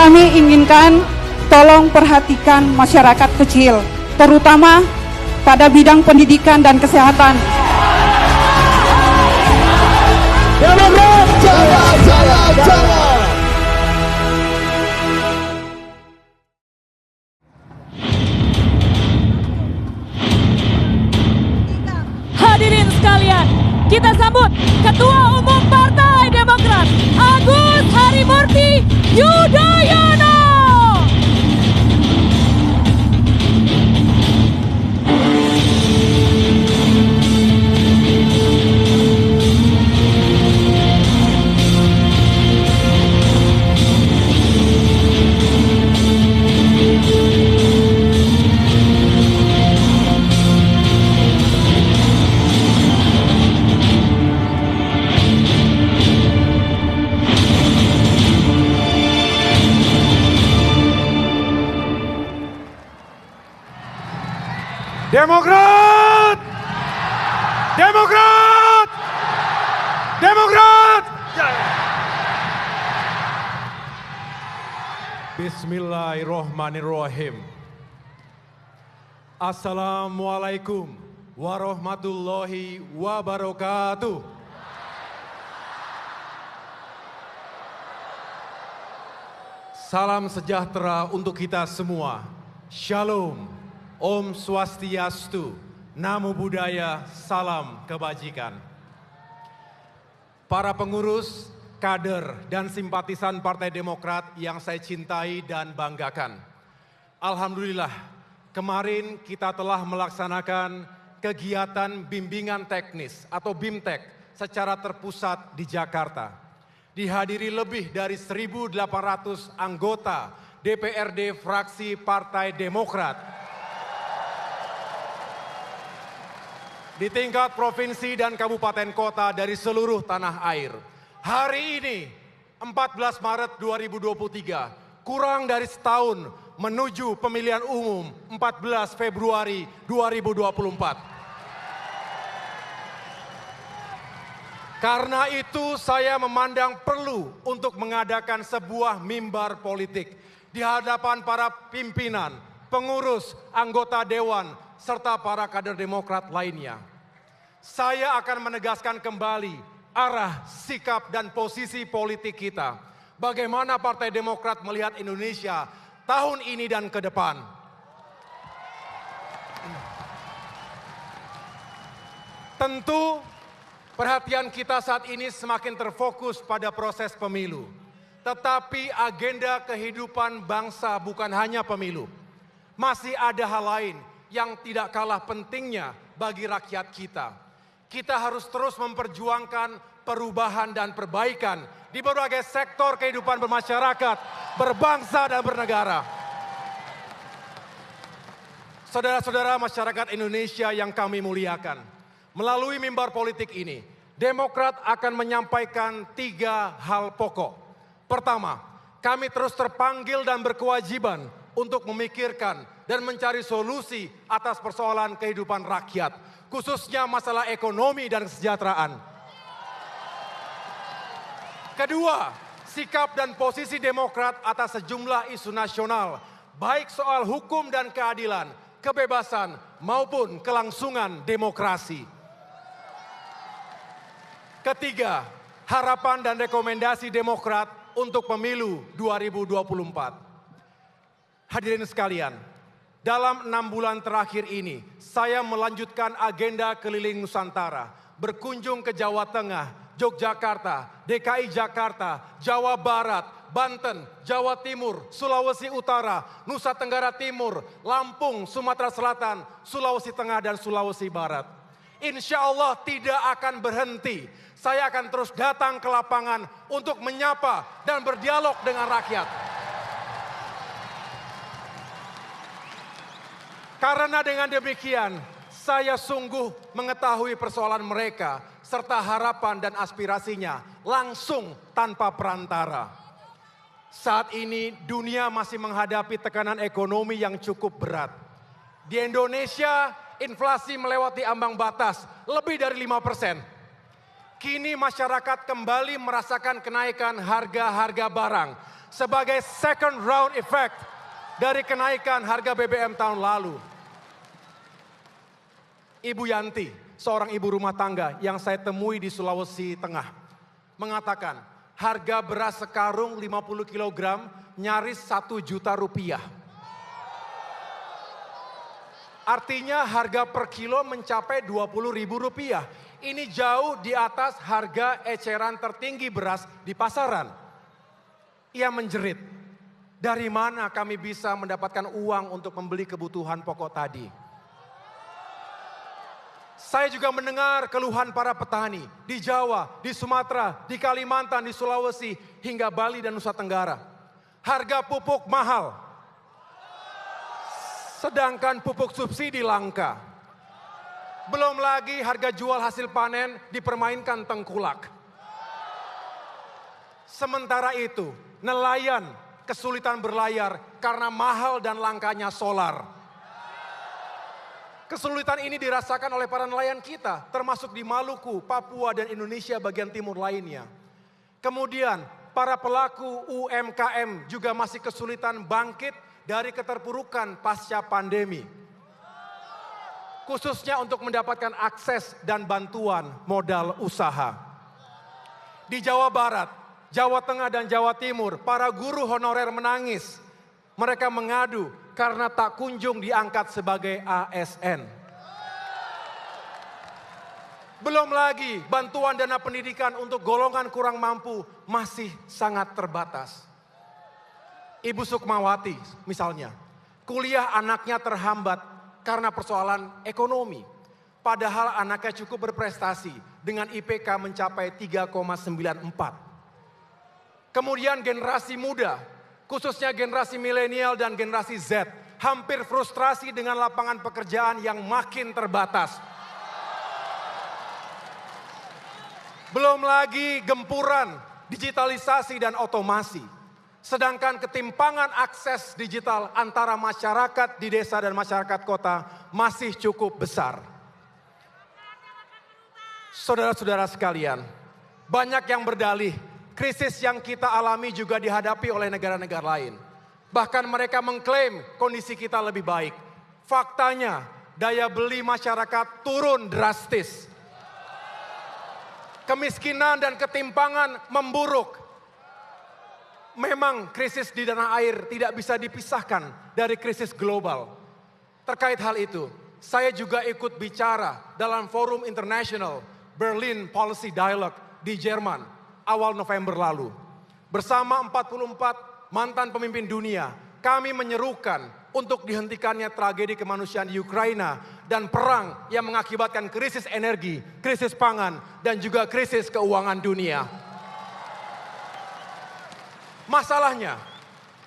kami inginkan tolong perhatikan masyarakat kecil, terutama pada bidang pendidikan dan kesehatan. Demokrat, jaya, jaya, jaya. Hadirin sekalian, kita sambut Ketua Umum Partai Demokrat, Agus Harimurti Yudhoyono. Demokrat! Demokrat! Demokrat! Bismillahirrahmanirrahim. Assalamualaikum warahmatullahi wabarakatuh. Salam sejahtera untuk kita semua. Shalom. Om Swastiastu, Namo Buddhaya, salam kebajikan. Para pengurus, kader, dan simpatisan Partai Demokrat yang saya cintai dan banggakan. Alhamdulillah, kemarin kita telah melaksanakan kegiatan bimbingan teknis atau BIMTEK secara terpusat di Jakarta. Dihadiri lebih dari 1.800 anggota DPRD fraksi Partai Demokrat. Di tingkat provinsi dan kabupaten kota dari seluruh tanah air. Hari ini, 14 Maret 2023, kurang dari setahun menuju pemilihan umum 14 Februari 2024. Karena itu saya memandang perlu untuk mengadakan sebuah mimbar politik di hadapan para pimpinan, pengurus, anggota dewan, serta para kader Demokrat lainnya. Saya akan menegaskan kembali arah, sikap, dan posisi politik kita. Bagaimana Partai Demokrat melihat Indonesia tahun ini dan ke depan. Tentu perhatian kita saat ini semakin terfokus pada proses pemilu. Tetapi agenda kehidupan bangsa bukan hanya pemilu. Masih ada hal lain yang tidak kalah pentingnya bagi rakyat kita. Kita harus terus memperjuangkan perubahan dan perbaikan di berbagai sektor kehidupan bermasyarakat, berbangsa dan bernegara. Saudara-saudara masyarakat Indonesia yang kami muliakan, melalui mimbar politik ini, Demokrat akan menyampaikan 3 hal pokok. Pertama, kami terus terpanggil dan berkewajiban untuk memikirkan dan mencari solusi atas persoalan kehidupan rakyat, khususnya masalah ekonomi dan kesejahteraan. Kedua, sikap dan posisi Demokrat atas sejumlah isu nasional, baik soal hukum dan keadilan, kebebasan, maupun kelangsungan demokrasi. Ketiga, harapan dan rekomendasi Demokrat untuk pemilu 2024. Hadirin sekalian, dalam 6 bulan terakhir ini, saya melanjutkan agenda keliling Nusantara, berkunjung ke Jawa Tengah, Yogyakarta, DKI Jakarta, Jawa Barat, Banten, Jawa Timur, Sulawesi Utara, Nusa Tenggara Timur, Lampung, Sumatera Selatan, Sulawesi Tengah, dan Sulawesi Barat. Insya Allah tidak akan berhenti. Saya akan terus datang ke lapangan untuk menyapa dan berdialog dengan rakyat. Karena dengan demikian, saya sungguh mengetahui persoalan mereka serta harapan dan aspirasinya langsung tanpa perantara. Saat ini dunia masih menghadapi tekanan ekonomi yang cukup berat. Di Indonesia, inflasi melewati ambang batas lebih dari 5%. Kini masyarakat kembali merasakan kenaikan harga-harga barang sebagai second round effect dari kenaikan harga BBM tahun lalu. Ibu Yanti, seorang ibu rumah tangga yang saya temui di Sulawesi Tengah, mengatakan harga beras sekarung 50 kg nyaris 1 juta rupiah. Artinya harga per kilo mencapai 20.000 rupiah. Ini jauh di atas harga eceran tertinggi beras di pasaran. Ia menjerit, dari mana kami bisa mendapatkan uang untuk membeli kebutuhan pokok tadi? Saya juga mendengar keluhan para petani di Jawa, di Sumatera, di Kalimantan, di Sulawesi, hingga Bali dan Nusa Tenggara. Harga pupuk mahal, sedangkan pupuk subsidi langka. Belum lagi harga jual hasil panen dipermainkan tengkulak. Sementara itu, nelayan kesulitan berlayar karena mahal dan langkanya solar. Kesulitan ini dirasakan oleh para nelayan kita, termasuk di Maluku, Papua, dan Indonesia bagian timur lainnya. Kemudian, para pelaku UMKM juga masih kesulitan bangkit dari keterpurukan pasca pandemi. Khususnya untuk mendapatkan akses dan bantuan modal usaha. Di Jawa Barat, Jawa Tengah, dan Jawa Timur, para guru honorer menangis. Mereka mengadu karena tak kunjung diangkat sebagai ASN. Belum lagi bantuan dana pendidikan untuk golongan kurang mampu masih sangat terbatas. Ibu Sukmawati misalnya, kuliah anaknya terhambat karena persoalan ekonomi. Padahal anaknya cukup berprestasi dengan IPK mencapai 3,94. Kemudian generasi muda, khususnya generasi milenial dan generasi Z, hampir frustrasi dengan lapangan pekerjaan yang makin terbatas. Belum lagi gempuran digitalisasi dan otomasi. Sedangkan ketimpangan akses digital antara masyarakat di desa dan masyarakat kota masih cukup besar. Saudara-saudara sekalian, banyak yang berdalih krisis yang kita alami juga dihadapi oleh negara-negara lain. Bahkan mereka mengklaim kondisi kita lebih baik. Faktanya, daya beli masyarakat turun drastis. Kemiskinan dan ketimpangan memburuk. Memang krisis di tanah air tidak bisa dipisahkan dari krisis global. Terkait hal itu, saya juga ikut bicara dalam forum internasional Berlin Policy Dialogue di Jerman awal November lalu. Bersama 44 mantan pemimpin dunia, kami menyerukan untuk dihentikannya tragedi kemanusiaan di Ukraina dan perang yang mengakibatkan krisis energi, krisis pangan, dan juga krisis keuangan dunia.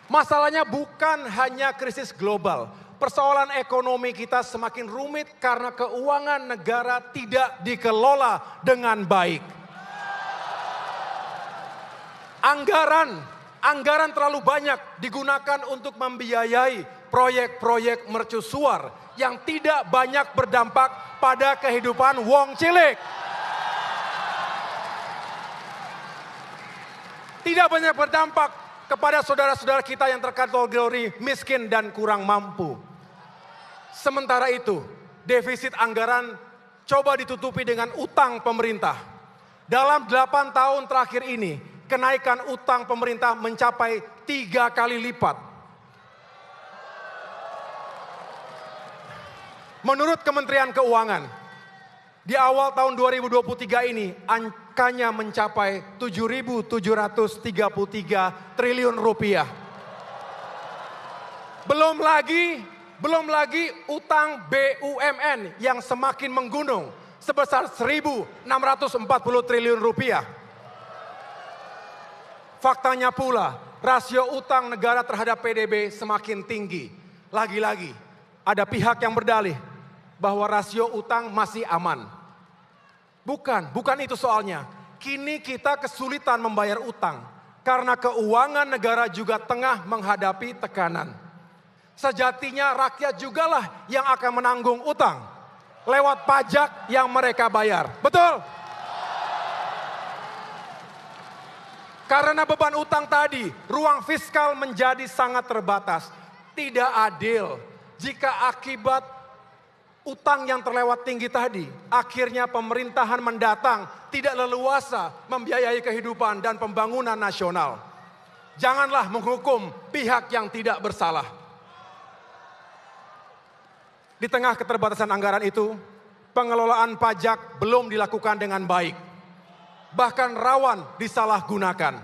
Masalahnya bukan hanya krisis global. Persoalan ekonomi kita semakin rumit karena keuangan negara tidak dikelola dengan baik. Anggaran terlalu banyak digunakan untuk membiayai proyek-proyek mercusuar yang tidak banyak berdampak pada kehidupan wong cilik. Tidak banyak berdampak kepada saudara-saudara kita yang terkategori miskin dan kurang mampu. Sementara itu, defisit anggaran coba ditutupi dengan utang pemerintah. Dalam 8 tahun terakhir ini, kenaikan utang pemerintah mencapai 3 kali lipat. Menurut Kementerian Keuangan, di awal tahun 2023 ini angkanya mencapai 7.733 triliun rupiah. Belum lagi utang BUMN yang semakin menggunung sebesar 1.640 triliun rupiah. Faktanya pula, rasio utang negara terhadap PDB semakin tinggi. Lagi-lagi, ada pihak yang berdalih bahwa rasio utang masih aman. Bukan itu soalnya. Kini kita kesulitan membayar utang karena keuangan negara juga tengah menghadapi tekanan. Sejatinya rakyat jugalah yang akan menanggung utang lewat pajak yang mereka bayar. Betul? Karena beban utang tadi, ruang fiskal menjadi sangat terbatas. Tidak adil jika akibat utang yang terlewat tinggi tadi, akhirnya pemerintahan mendatang tidak leluasa membiayai kehidupan dan pembangunan nasional. Janganlah menghukum pihak yang tidak bersalah. Di tengah keterbatasan anggaran itu, pengelolaan pajak belum dilakukan dengan baik. Bahkan rawan disalahgunakan.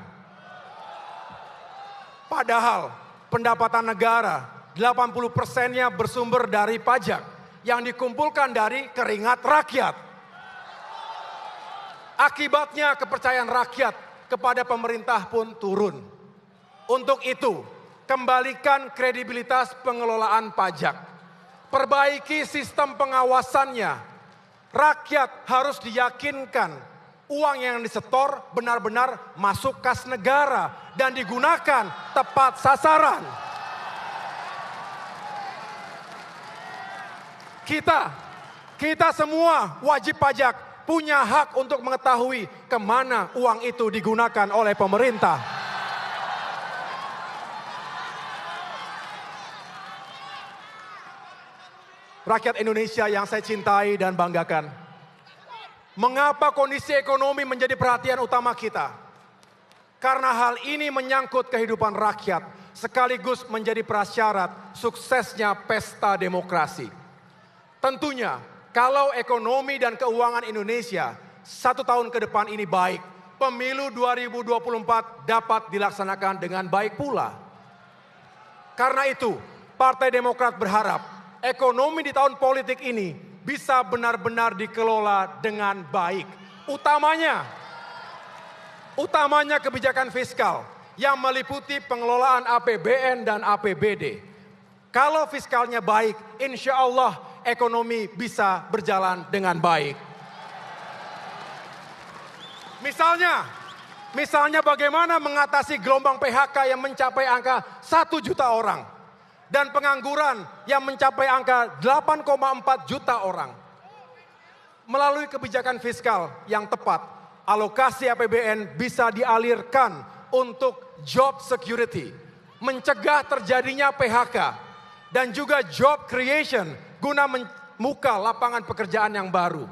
Padahal pendapatan negara 80%-nya bersumber dari pajak yang dikumpulkan dari keringat rakyat. Akibatnya kepercayaan rakyat kepada pemerintah pun turun. Untuk itu, kembalikan kredibilitas pengelolaan pajak. Perbaiki sistem pengawasannya. Rakyat harus diyakinkan uang yang disetor benar-benar masuk kas negara dan digunakan tepat sasaran. Kita semua wajib pajak punya hak untuk mengetahui kemana uang itu digunakan oleh pemerintah. Rakyat Indonesia yang saya cintai dan banggakan. Mengapa kondisi ekonomi menjadi perhatian utama kita? Karena hal ini menyangkut kehidupan rakyat, sekaligus menjadi prasyarat suksesnya pesta demokrasi. Tentunya, kalau ekonomi dan keuangan Indonesia 1 tahun ke depan ini baik, pemilu 2024 dapat dilaksanakan dengan baik pula. Karena itu, Partai Demokrat berharap ekonomi di tahun politik ini bisa benar-benar dikelola dengan baik. Utamanya kebijakan fiskal yang meliputi pengelolaan APBN dan APBD. Kalau fiskalnya baik, insya Allah ekonomi bisa berjalan dengan baik. Misalnya bagaimana mengatasi gelombang PHK yang mencapai angka 1 juta orang. Dan pengangguran yang mencapai angka 8,4 juta orang. Melalui kebijakan fiskal yang tepat, alokasi APBN bisa dialirkan untuk job security, mencegah terjadinya PHK, dan juga job creation guna membuka lapangan pekerjaan yang baru.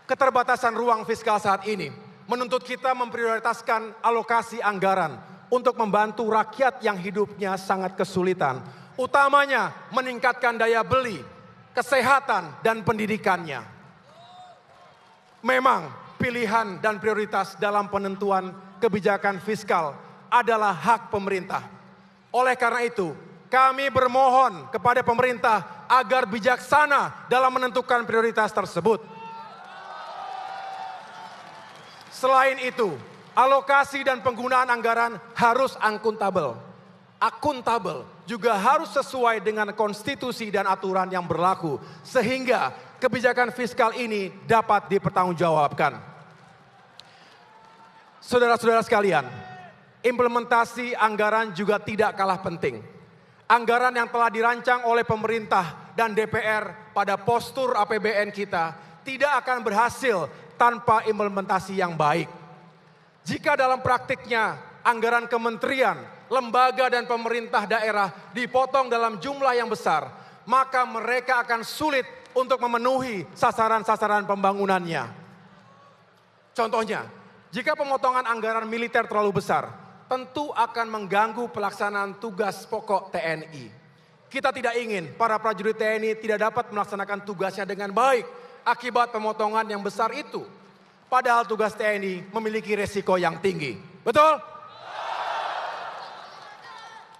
Keterbatasan ruang fiskal saat ini menuntut kita memprioritaskan alokasi anggaran untuk membantu rakyat yang hidupnya sangat kesulitan, utamanya meningkatkan daya beli, kesehatan, dan pendidikannya. Memang pilihan dan prioritas dalam penentuan kebijakan fiskal adalah hak pemerintah. Oleh karena itu, kami bermohon kepada pemerintah agar bijaksana dalam menentukan prioritas tersebut. Selain itu, alokasi dan penggunaan anggaran harus akuntabel. Akuntabel juga harus sesuai dengan konstitusi dan aturan yang berlaku, sehingga kebijakan fiskal ini dapat dipertanggungjawabkan. Saudara-saudara sekalian, implementasi anggaran juga tidak kalah penting. Anggaran yang telah dirancang oleh pemerintah dan DPR pada postur APBN kita tidak akan berhasil tanpa implementasi yang baik. Jika dalam praktiknya anggaran kementerian, lembaga dan pemerintah daerah dipotong dalam jumlah yang besar, maka mereka akan sulit untuk memenuhi sasaran-sasaran pembangunannya. Contohnya, jika pemotongan anggaran militer terlalu besar, tentu akan mengganggu pelaksanaan tugas pokok TNI. Kita tidak ingin para prajurit TNI tidak dapat melaksanakan tugasnya dengan baik akibat pemotongan yang besar itu. Padahal tugas TNI memiliki resiko yang tinggi. Betul?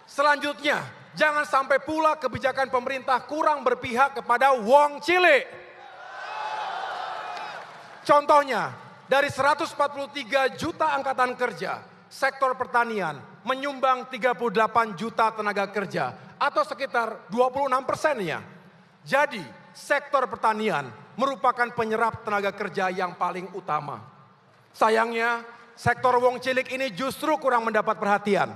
Selanjutnya, jangan sampai pula kebijakan pemerintah kurang berpihak kepada wong cilik. Contohnya, dari 143 juta angkatan kerja, sektor pertanian menyumbang 38 juta tenaga kerja atau sekitar 26%-nya. Jadi, sektor pertanian merupakan penyerap tenaga kerja yang paling utama. Sayangnya, sektor wong cilik ini justru kurang mendapat perhatian.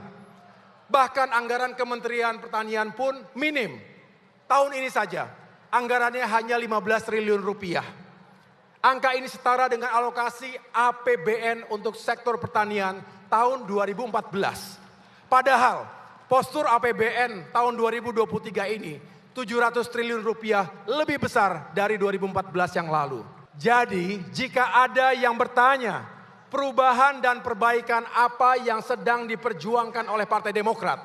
Bahkan anggaran Kementerian Pertanian pun minim. Tahun ini saja, anggarannya hanya 15 triliun rupiah. Angka ini setara dengan alokasi APBN untuk sektor pertanian tahun 2014. Padahal postur APBN tahun 2023 ini 700 triliun rupiah lebih besar dari 2014 yang lalu. Jadi jika ada yang bertanya perubahan dan perbaikan apa yang sedang diperjuangkan oleh Partai Demokrat,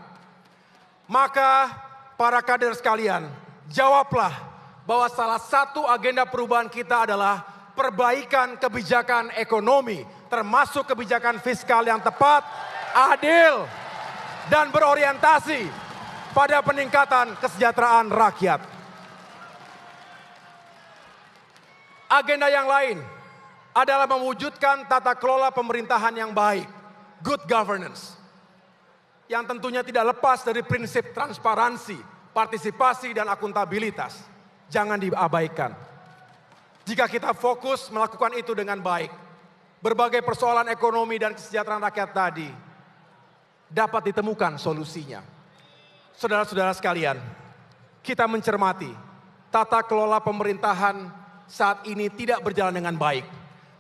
maka para kader sekalian jawablah bahwa salah satu agenda perubahan kita adalah perbaikan kebijakan ekonomi, termasuk kebijakan fiskal yang tepat, adil, dan berorientasi pada peningkatan kesejahteraan rakyat. Agenda yang lain adalah mewujudkan tata kelola pemerintahan yang baik, good governance, yang tentunya tidak lepas dari prinsip transparansi, partisipasi, dan akuntabilitas. Jangan diabaikan. Jika kita fokus melakukan itu dengan baik, berbagai persoalan ekonomi dan kesejahteraan rakyat tadi dapat ditemukan solusinya. Saudara-saudara sekalian, kita mencermati tata kelola pemerintahan saat ini tidak berjalan dengan baik.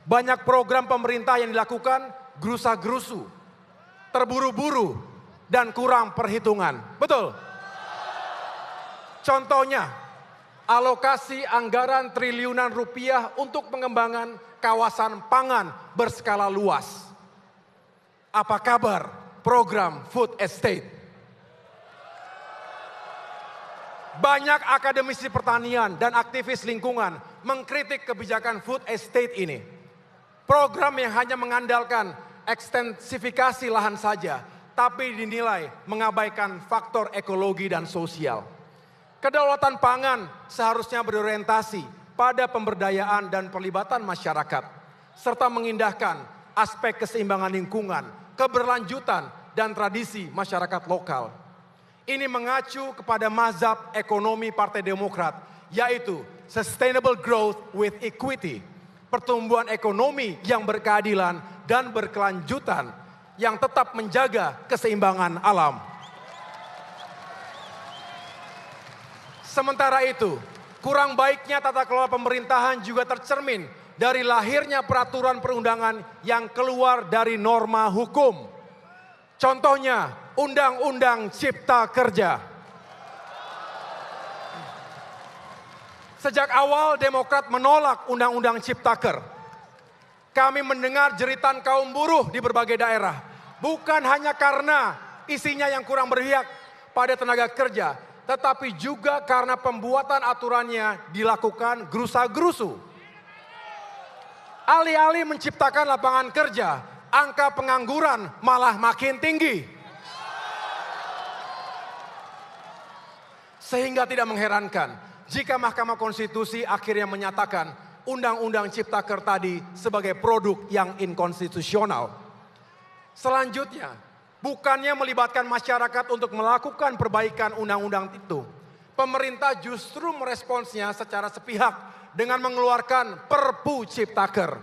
Banyak program pemerintah yang dilakukan gerusa-gerusu, terburu-buru, dan kurang perhitungan. Betul? Contohnya, alokasi anggaran triliunan rupiah untuk pengembangan kawasan pangan berskala luas. Apa kabar program food estate? Banyak akademisi pertanian dan aktivis lingkungan mengkritik kebijakan food estate ini. Program yang hanya mengandalkan ekstensifikasi lahan saja, tapi dinilai mengabaikan faktor ekologi dan sosial. Kedaulatan pangan seharusnya berorientasi pada pemberdayaan dan pelibatan masyarakat, serta mengindahkan aspek keseimbangan lingkungan, keberlanjutan, dan tradisi masyarakat lokal. Ini mengacu kepada mazhab ekonomi Partai Demokrat, yaitu sustainable growth with equity, pertumbuhan ekonomi yang berkeadilan dan berkelanjutan, yang tetap menjaga keseimbangan alam. Sementara itu, kurang baiknya tata kelola pemerintahan juga tercermin dari lahirnya peraturan perundangan yang keluar dari norma hukum. Contohnya, Undang-Undang Cipta Kerja. Sejak awal Demokrat menolak Undang-Undang Ciptaker. Kami mendengar jeritan kaum buruh di berbagai daerah. Bukan hanya karena isinya yang kurang berpihak pada tenaga kerja, tetapi juga karena pembuatan aturannya dilakukan gerusa-gerusu. Alih-alih menciptakan lapangan kerja, angka pengangguran malah makin tinggi. Sehingga tidak mengherankan jika Mahkamah Konstitusi akhirnya menyatakan Undang-Undang Ciptaker tadi sebagai produk yang inkonstitusional. Selanjutnya, bukannya melibatkan masyarakat untuk melakukan perbaikan undang-undang itu, pemerintah justru meresponsnya secara sepihak dengan mengeluarkan Perpu Ciptaker.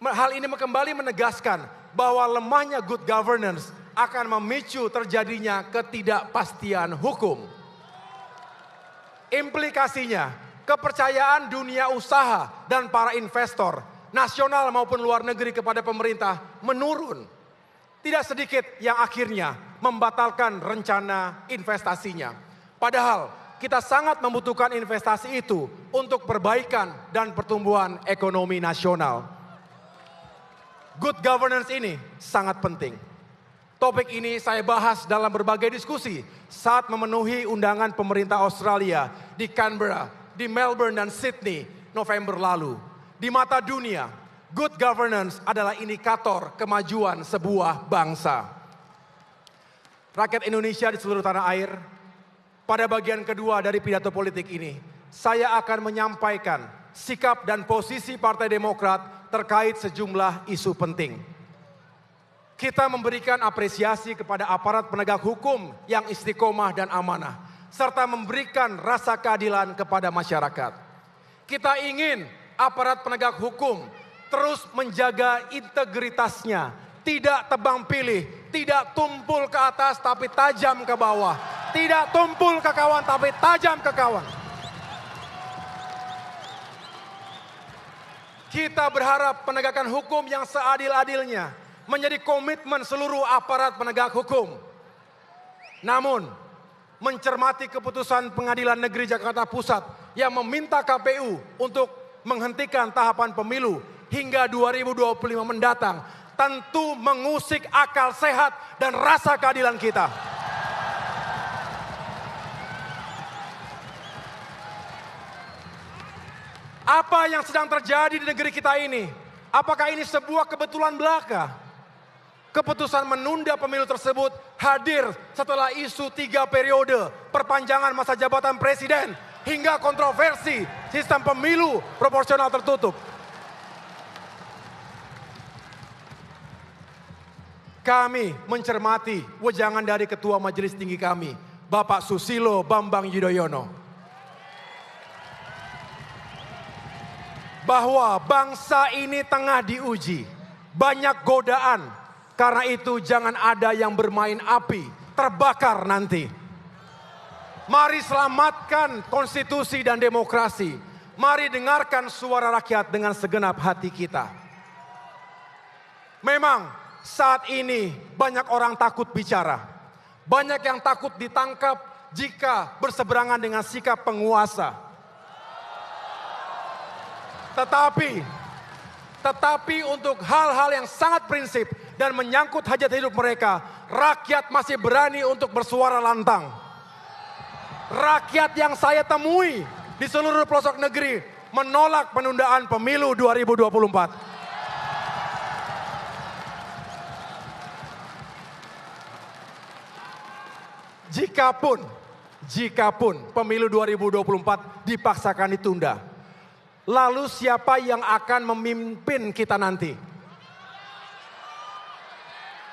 Hal ini kembali menegaskan bahwa lemahnya good governance akan memicu terjadinya ketidakpastian hukum. Implikasinya, kepercayaan dunia usaha dan para investor, nasional maupun luar negeri kepada pemerintah menurun. Tidak sedikit yang akhirnya membatalkan rencana investasinya. Padahal kita sangat membutuhkan investasi itu untuk perbaikan dan pertumbuhan ekonomi nasional. Good governance ini sangat penting. Topik ini saya bahas dalam berbagai diskusi saat memenuhi undangan pemerintah Australia di Canberra, di Melbourne dan Sydney November lalu. Di mata dunia, good governance adalah indikator kemajuan sebuah bangsa. Rakyat Indonesia di seluruh tanah air, pada bagian kedua dari pidato politik ini, saya akan menyampaikan sikap dan posisi Partai Demokrat terkait sejumlah isu penting. Kita memberikan apresiasi kepada aparat penegak hukum yang istiqomah dan amanah, serta memberikan rasa keadilan kepada masyarakat. Kita ingin aparat penegak hukum terus menjaga integritasnya, tidak tebang pilih, tidak tumpul ke atas tapi tajam ke bawah, tidak tumpul ke kawan tapi tajam ke kawan. Kita berharap penegakan hukum yang seadil-adilnya menjadi komitmen seluruh aparat penegak hukum. Namun, mencermati keputusan Pengadilan Negeri Jakarta Pusat yang meminta KPU untuk menghentikan tahapan pemilu hingga 2025 mendatang, tentu mengusik akal sehat dan rasa keadilan kita. Apa yang sedang terjadi di negeri kita ini? Apakah ini sebuah kebetulan belaka? Keputusan menunda pemilu tersebut hadir setelah isu 3 periode perpanjangan masa jabatan presiden hingga kontroversi sistem pemilu proporsional tertutup. Kami mencermati wejangan dari Ketua Majelis Tinggi kami, Bapak Susilo Bambang Yudhoyono, bahwa bangsa ini tengah diuji, banyak godaan. Karena itu jangan ada yang bermain api, terbakar nanti. Mari selamatkan konstitusi dan demokrasi. Mari dengarkan suara rakyat dengan segenap hati kita. Memang saat ini banyak orang takut bicara. Banyak yang takut ditangkap jika berseberangan dengan sikap penguasa. Tetapi untuk hal-hal yang sangat prinsip dan menyangkut hajat hidup mereka, rakyat masih berani untuk bersuara lantang. Rakyat yang saya temui di seluruh pelosok negeri menolak penundaan pemilu 2024. Jikapun pemilu 2024 dipaksakan ditunda, lalu siapa yang akan memimpin kita nanti?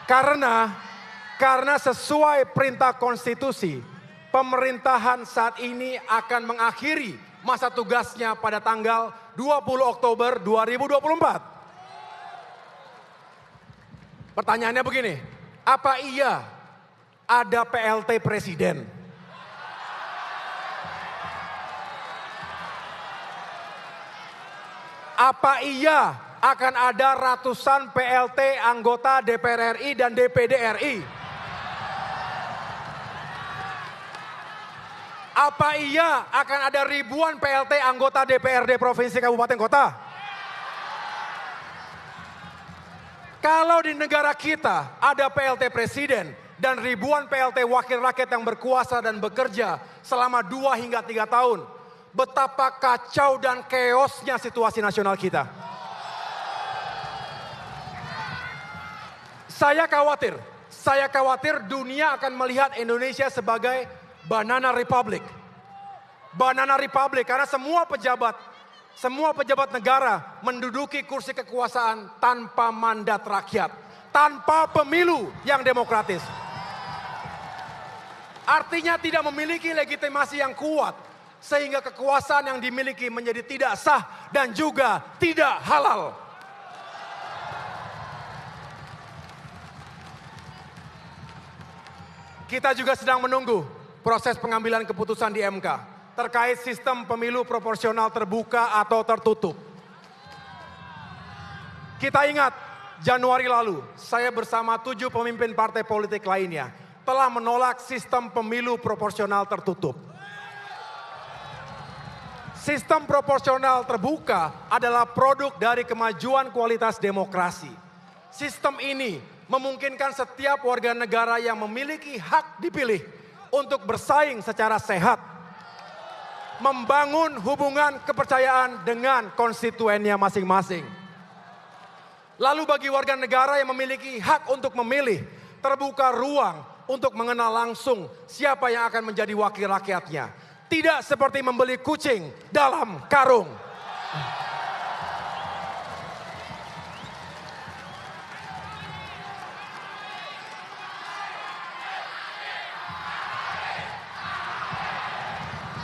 Karena sesuai perintah konstitusi, pemerintahan saat ini akan mengakhiri masa tugasnya pada tanggal 20 Oktober 2024. Pertanyaannya begini, apa iya ada PLT Presiden? Apa iya akan ada ratusan PLT anggota DPR RI dan DPD RI? Apa iya akan ada ribuan PLT anggota DPRD Provinsi Kabupaten Kota? Kalau di negara kita ada PLT Presiden dan ribuan PLT Wakil Rakyat yang berkuasa dan bekerja selama 2 hingga 3 tahun, betapa kacau dan keosnya situasi nasional kita. Saya khawatir dunia akan melihat Indonesia sebagai Banana Republic. Banana Republic karena semua pejabat negara menduduki kursi kekuasaan tanpa mandat rakyat, tanpa pemilu yang demokratis. Artinya tidak memiliki legitimasi yang kuat, sehingga kekuasaan yang dimiliki menjadi tidak sah dan juga tidak halal. Kita juga sedang menunggu proses pengambilan keputusan di MK terkait sistem pemilu proporsional terbuka atau tertutup. Kita ingat, Januari lalu saya bersama 7 pemimpin partai politik lainnya telah menolak sistem pemilu proporsional tertutup. Sistem proporsional terbuka adalah produk dari kemajuan kualitas demokrasi. Sistem ini memungkinkan setiap warga negara yang memiliki hak dipilih untuk bersaing secara sehat, membangun hubungan kepercayaan dengan konstituennya masing-masing. Lalu bagi warga negara yang memiliki hak untuk memilih, terbuka ruang untuk mengenal langsung siapa yang akan menjadi wakil rakyatnya. Tidak seperti membeli kucing dalam karung.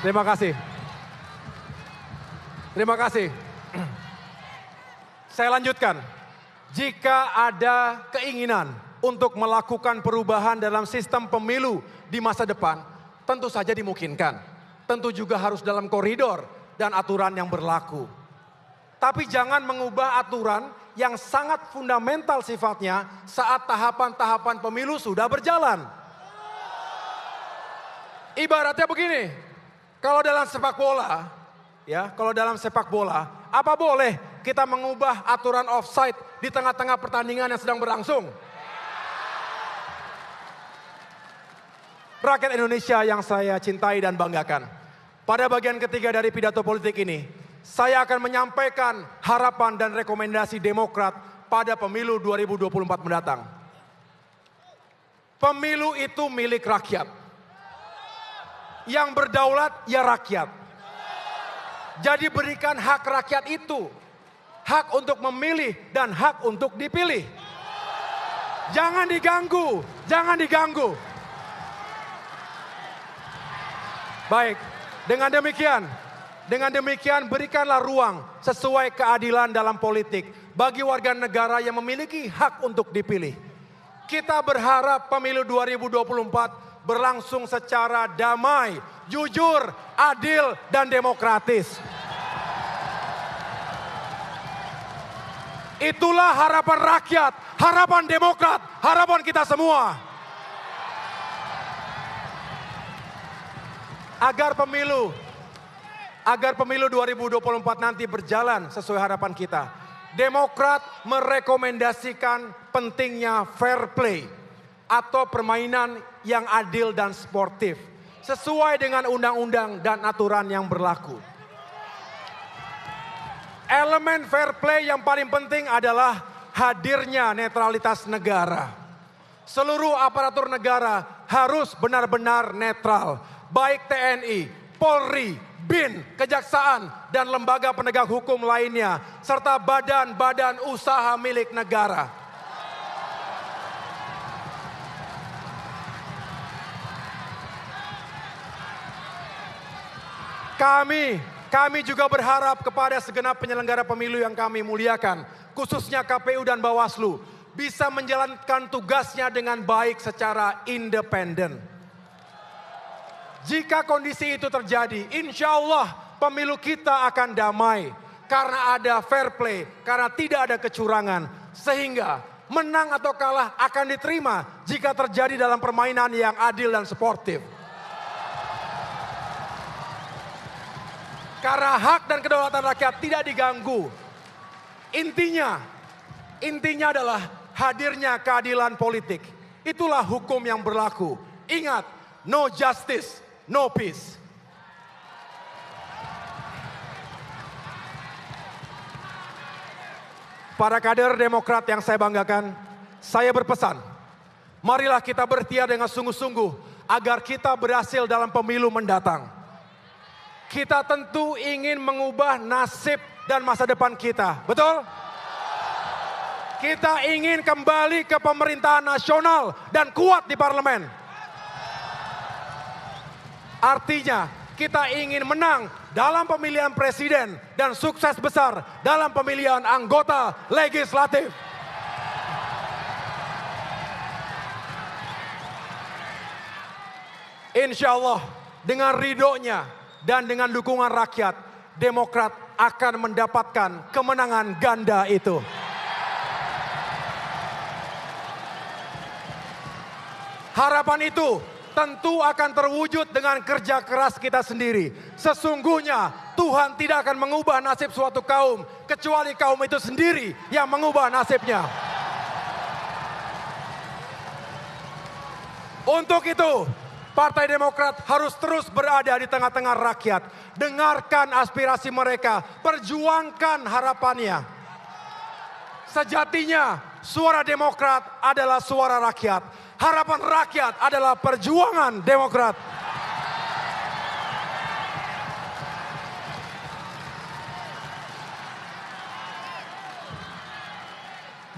Terima kasih. Saya lanjutkan. Jika ada keinginan untuk melakukan perubahan dalam sistem pemilu di masa depan, tentu saja dimungkinkan. Tentu juga harus dalam koridor dan aturan yang berlaku. Tapi jangan mengubah aturan yang sangat fundamental sifatnya saat tahapan-tahapan pemilu sudah berjalan. Ibaratnya begini, kalau dalam sepak bola, apa boleh kita mengubah aturan offside di tengah-tengah pertandingan yang sedang berlangsung? Rakyat Indonesia yang saya cintai dan banggakan. Pada bagian ketiga dari pidato politik ini, saya akan menyampaikan harapan dan rekomendasi Demokrat pada pemilu 2024 mendatang. Pemilu itu milik rakyat. Yang berdaulat ya rakyat. Jadi berikan hak rakyat itu. Hak untuk memilih dan hak untuk dipilih. Jangan diganggu, jangan diganggu. Baik, dengan demikian berikanlah ruang sesuai keadilan dalam politik bagi warga negara yang memiliki hak untuk dipilih. Kita berharap pemilu 2024 berlangsung secara damai, jujur, adil, dan demokratis. Itulah harapan rakyat, harapan Demokrat, harapan kita semua. Agar pemilu 2024 nanti berjalan sesuai harapan kita. Demokrat merekomendasikan pentingnya fair play atau permainan yang adil dan sportif sesuai dengan undang-undang dan aturan yang berlaku. Elemen fair play yang paling penting adalah hadirnya netralitas negara. Seluruh aparatur negara harus benar-benar netral. Baik TNI, Polri, BIN, Kejaksaan, dan lembaga penegak hukum lainnya, serta badan-badan usaha milik negara. Kami juga berharap kepada segenap penyelenggara pemilu yang kami muliakan, khususnya KPU dan Bawaslu, bisa menjalankan tugasnya dengan baik secara independen. Jika kondisi itu terjadi, insya Allah pemilu kita akan damai. Karena ada fair play, karena tidak ada kecurangan. Sehingga menang atau kalah akan diterima jika terjadi dalam permainan yang adil dan sportif. Karena hak dan kedaulatan rakyat tidak diganggu. Intinya adalah hadirnya keadilan politik. Itulah hukum yang berlaku. Ingat, no justice, no peace. Para kader Demokrat yang saya banggakan, saya berpesan, marilah kita berikhtiar dengan sungguh-sungguh agar kita berhasil dalam pemilu mendatang. Kita tentu ingin mengubah nasib dan masa depan kita, betul? Kita ingin kembali ke pemerintahan nasional dan kuat di parlemen. Artinya, kita ingin menang dalam pemilihan presiden dan sukses besar dalam pemilihan anggota legislatif. Insya Allah, dengan ridhonya dan dengan dukungan rakyat, Demokrat akan mendapatkan kemenangan ganda itu. Harapan itu tentu akan terwujud dengan kerja keras kita sendiri. Sesungguhnya Tuhan tidak akan mengubah nasib suatu kaum, kecuali kaum itu sendiri yang mengubah nasibnya. Untuk itu, Partai Demokrat harus terus berada di tengah-tengah rakyat. Dengarkan aspirasi mereka, perjuangkan harapannya. Sejatinya, suara Demokrat adalah suara rakyat. Harapan rakyat adalah perjuangan Demokrat.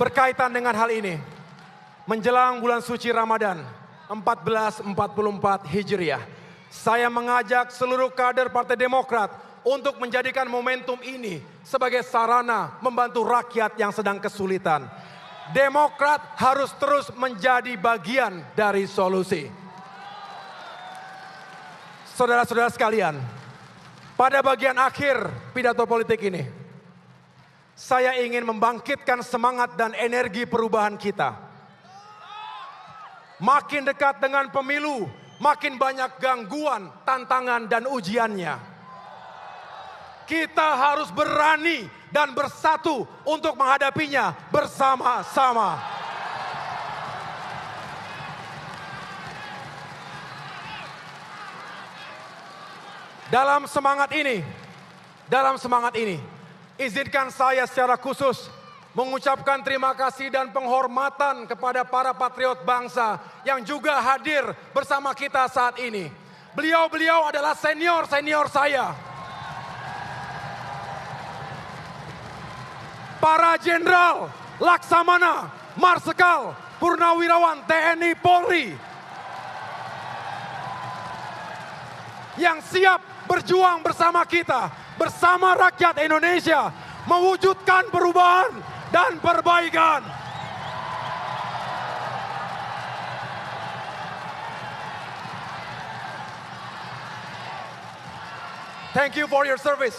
Berkaitan dengan hal ini, menjelang bulan suci Ramadan 1444 Hijriah, saya mengajak seluruh kader Partai Demokrat untuk menjadikan momentum ini sebagai sarana membantu rakyat yang sedang kesulitan. Demokrat harus terus menjadi bagian dari solusi. Saudara-saudara sekalian, pada bagian akhir pidato politik ini, saya ingin membangkitkan semangat dan energi perubahan kita. Makin dekat dengan pemilu, makin banyak gangguan, tantangan, dan ujiannya. Kita harus berani dan bersatu untuk menghadapinya bersama-sama. Dalam semangat ini, izinkan saya secara khusus mengucapkan terima kasih dan penghormatan kepada para patriot bangsa yang juga hadir bersama kita saat ini. Beliau-beliau adalah senior-senior saya. Para jenderal, laksamana, marsikal, purnawirawan TNI Polri yang siap berjuang bersama kita, bersama rakyat Indonesia, mewujudkan perubahan dan perbaikan. Thank you for your service.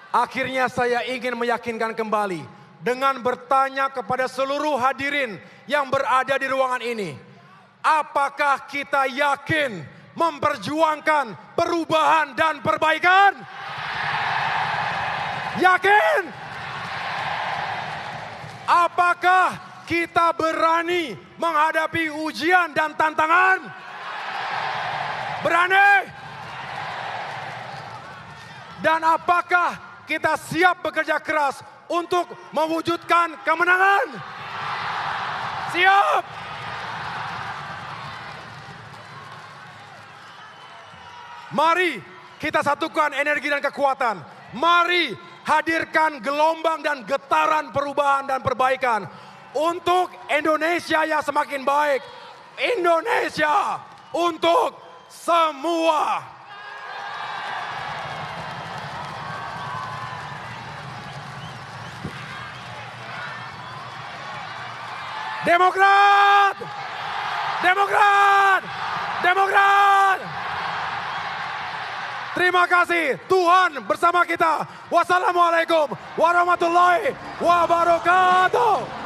Akhirnya saya ingin meyakinkan kembali dengan bertanya kepada seluruh hadirin yang berada di ruangan ini. Apakah kita yakin memperjuangkan perubahan dan perbaikan? Yakin? Apakah kita berani menghadapi ujian dan tantangan? Berani? Dan apakah kita siap bekerja keras untuk mewujudkan kemenangan? Siap? Mari kita satukan energi dan kekuatan. Mari hadirkan gelombang dan getaran perubahan dan perbaikan untuk Indonesia yang semakin baik. Indonesia untuk semua. Demokrat! Demokrat! Demokrat! Terima kasih, Tuhan bersama kita. Wassalamualaikum warahmatullahi wabarakatuh.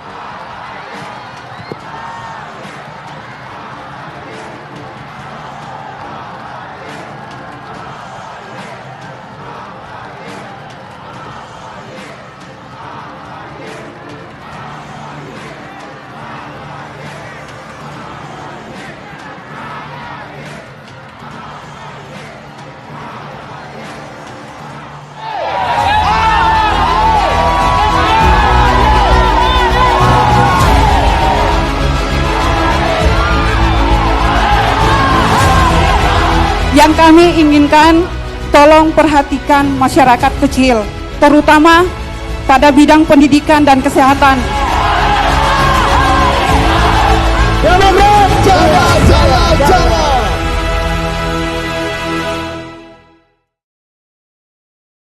Yang kami inginkan, tolong perhatikan masyarakat kecil, terutama pada bidang pendidikan dan kesehatan.